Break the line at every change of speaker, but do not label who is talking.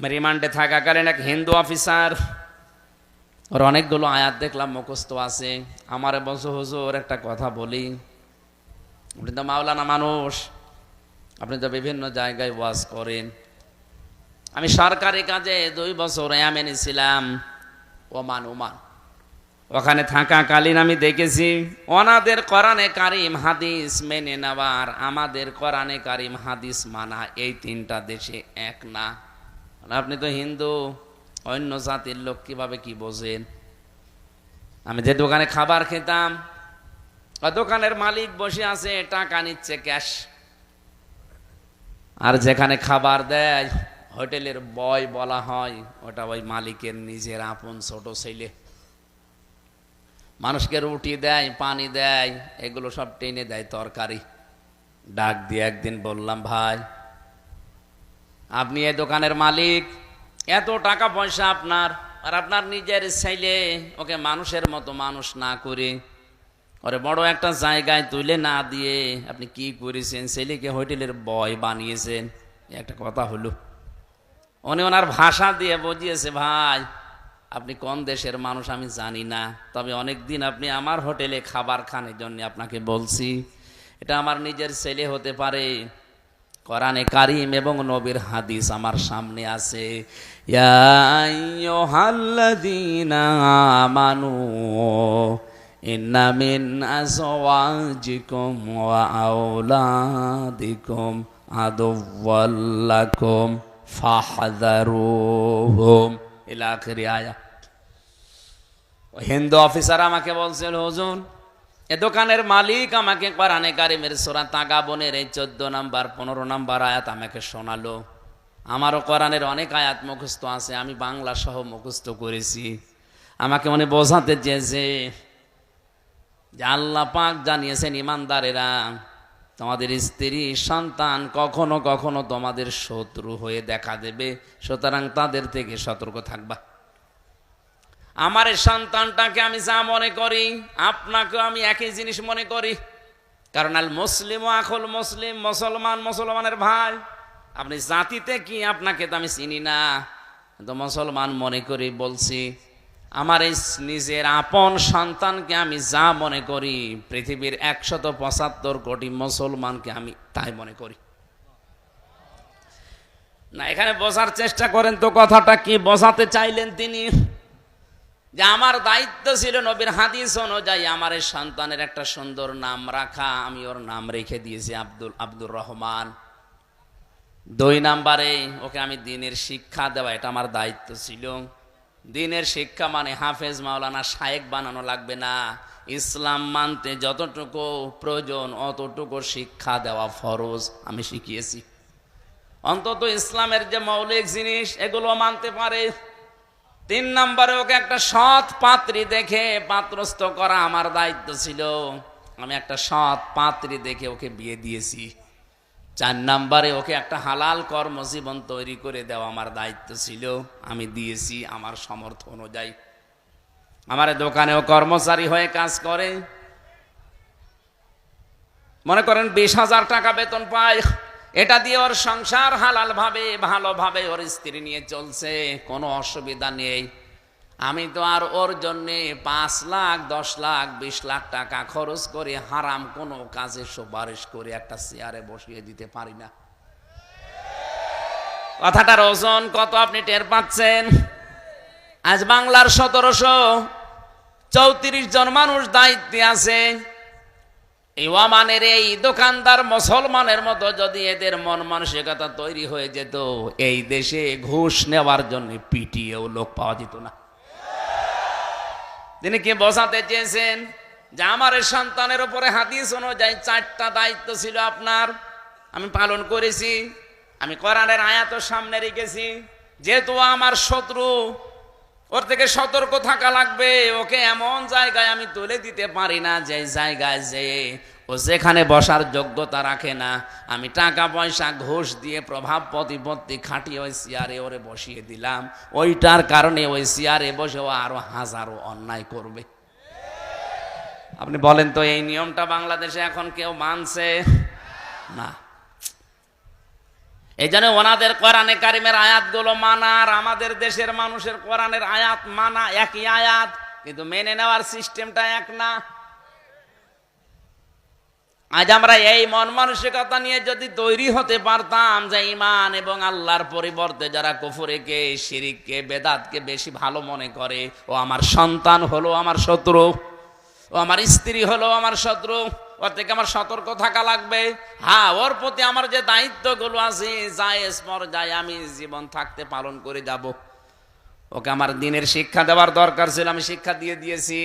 আমি রিমান্ডে থাকাকালীন এক হিন্দু অফিসার, ওর অনেকগুলো আয়াত দেখলাম মুখস্থ আছে। আমারে বলছো, হুজুর একটা কথা বলি, আপনি তো মাওলানা মানুষ, আপনি তো বিভিন্ন জায়গায় ওয়াজ করেন। আমি সরকারি কাজে 2 বছর ইয়ামেনে ছিলাম, ওমান। ওখানে থাকাকালীন আমি দেখেছি ওনাদের কোরআনে কারিম হাদিস মেনে নেওয়ার আমাদের কোরআনে কারিম হাদিস মানা, এই 3টা দেশে এক না। আপনি তো হিন্দু, অন্য জাতির লোক, কিভাবে কি বোঝেন? আমি যে দোকানে খাবার খেতাম, দোকানের মালিক বসে আছে, টাকা নিচ্ছে ক্যাশ। আর যেখানে খাবার দেয় হোটেলের বয় বলা হয়, ওটা ওই মালিকের নিজের আপন ছোট ছেলে। মানুষকে রুটি দেয়, পানি দেয়, এগুলো সব টেনে দেয় তরকারি। ডাক দিয়ে একদিন বললাম, ভাই আপনি এই দোকানের মালিক, এত টাকা পয়সা আপনার, আর আপনার নিজের ছেলে ওকে মানুষের মতো মানুষ না করে ওরে বড় একটা জায়গায় তুলে না দিয়ে আপনি কি করেছেন? ছেলেকে হোটেলের বয় বানিয়েছেন। একটা কথা হলো, উনি ওনার ভাষা দিয়ে বুঝিয়েছে, ভাই আপনি কোন দেশের মানুষ আমি জানি না, তবে অনেক দিন আপনি আমার হোটেলে খাবার খান, এই জন্য আপনাকে বলছি। এটা আমার নিজের ছেলে হতে পারে, কোরআনে কারিম এবং নবীর হাদিস আমার সামনে আছে। ইয়া আইয়ুহাল্লাযীনা আমানু ইন্না মিন আযওয়াজিকুম ওয়া আওলাদিকুম আদুওয়াল লাকুম ফাহযারুহুম ইলা আখিরি আয়া। হিন্দু অফিসার আমাকে বলছিল, হুজুর এ দোকানের মালিক আমাকে কোরআনে কারিমের সূরা তাগাবনের এই 14 নাম্বার 15 নাম্বার আয়াত আমাকে শোনালো। আমারও কোরআনের অনেক আয়াত মুখস্থ আছে, আমি বাংলা সহ মুখস্থ করেছি। আমাকে মনে বোঝাতে চেয়েছে যে আল্লাহ পাক জানিয়েছেন, ইমানদারেরা তোমাদের স্ত্রী সন্তান কখনো কখনো তোমাদের শত্রু হয়ে দেখা দেবে, সুতরাং তাদের থেকে সতর্ক থাকবা। আমার এই সন্তানটাকে আমি যা মনে করি, আপনাকেও আমি একই জিনিস মনে করি, কারণ আল মুসলিম আখুল মুসলিম, মুসলমান মুসলমানের ভাই। আপনি জাতিতে কি আপনাকে তো আমি চিনি না, তো মুসলমান মনে করি বলছি। আমার এই নিজের আপন সন্তানকে আমি যা মনে করি, পৃথিবীর 175 কোটি মুসলমানকে আমি তাই মনে করি না। এখানে বোঝার চেষ্টা করেন তো, কথাটা কি বোঝাতে চাইলেন তিনি? যে আমার দায়িত্ব ছিল নবীর হাদিস অনুযায়ী আমার এই সন্তানের একটা সুন্দর নাম রাখা, আমি ওর নাম রেখে দিয়েছি আব্দুর রহমান। 2 নাম্বারে ওকে আমি দ্বীনের শিক্ষা দেওয়া, এটা আমার দায়িত্ব ছিল। দ্বীনের শিক্ষা মানে হাফেজ মাওলানা শায়েখ বানানো লাগবে না, ইসলাম মানতে যতটুকু প্রয়োজন অতটুকু শিক্ষা দেওয়া ফরজ আমি শিখিয়েছি। অন্তত ইসলামের যে মৌলিক জিনিস এগুলো মানতে পারে। 3 নম্বরে ওকে একটা সৎ পাত্রী দেখে পাত্রস্থ করা আমার দায়িত্ব ছিল, আমি একটা সৎ পাত্রী দেখে ওকে বিয়ে দিয়েছি। 4 নম্বরে ওকে একটা হালাল কর্মজীবন তৈরি করে দেওয়া আমার দায়িত্ব ছিল, আমি দিয়েছি আমার সামর্থ্য অনুযায়ী। আমার দোকানেও কর্মচারী হয়ে কাজ করে, মনে করেন 20,000 টাকা বেতন পায়, এটা দিয়ে ওর সংসার হালাল ভাবে ভালোভাবে ওর স্ত্রী নিয়ে চলছে, কোনো অসুবিধা নেই। আমি তো আর ওর জন্যে 5 লাখ 10 লাখ 20 লাখ টাকা খরচ করে হারাম কোনো কাজে সুপারিশ করে একটা চেয়ারে বসিয়ে দিতে পারি না। কথাটার ওজন কত আপনি টের পাচ্ছেন? আজ বাংলার 1734 জন মানুষ দায়িত্বে আছে। এই ওমানের এই দোকানদার মুসলমানের মতো যদি এদের মন মানসিকতা তৈরি হয়ে যেত, এই দেশে ঘুষ নেওয়ার জন্য পিটিয়েও লোক পাওয়া যেত না। তিনি কি বোঝাতে চেয়েছেন? যে আমার এই সন্তানের উপরে হাদিস অনুযায়ী 4টা দায়িত্ব ছিল আপনার, আমি পালন করেছি। আমি কোরআনের আয়াত সামনে রেখেছি, যেহেতু আমার শত্রু, ওর থেকে সতর্ক থাকা লাগবে। ওকে এমন জায়গায় আমি তুলে দিতে পারি না যে জায়গায় যে ও যেখানে বসার যোগ্যতা রাখে না, আমি টাকা পয়সা ঘুষ দিয়ে প্রভাব প্রতিপত্তি খাটিয়ে ওই চেয়ারে ওরে বসিয়ে দিলাম। ওইটার কারণে ওই চেয়ারে বসে ও আরো হাজারো অন্যায় করবে। আপনি বলেন তো, এই নিয়মটা বাংলাদেশে এখন কেউ মানছে না। এই জন্য ওনাদের কোরআনে কারিমের আয়াতগুলো মানা আর আমাদের দেশের মানুষের কোরআনের আয়াত মানা একই আয়াত, কিন্তু মেনে নেওয়ার সিস্টেমটা এক না। আজ আমরা এই মন মানসিকতা নিয়ে যদি তৈরি হতে পারতাম যে ঈমান এবং আল্লাহর পরিবর্তে যারা কুফরিকে, শিরিককে, বেদাতকে বেশি ভালো মনে করে, ও আমার সন্তান হলো আমার শত্রু, ও আমার স্ত্রী হলো আমার শত্রু, ওর থেকে আমার সতর্ক থাকা লাগবে। হ্যাঁ, ওর প্রতি আমার যে দায়িত্বগুলো আছে জায়েজ পর্যায়ে আমি জীবন থাকতে পালন করে যাব। ওকে আমার দিনের শিক্ষা দেওয়ার দরকার ছিল, আমি শিক্ষা দিয়ে দিয়েছি।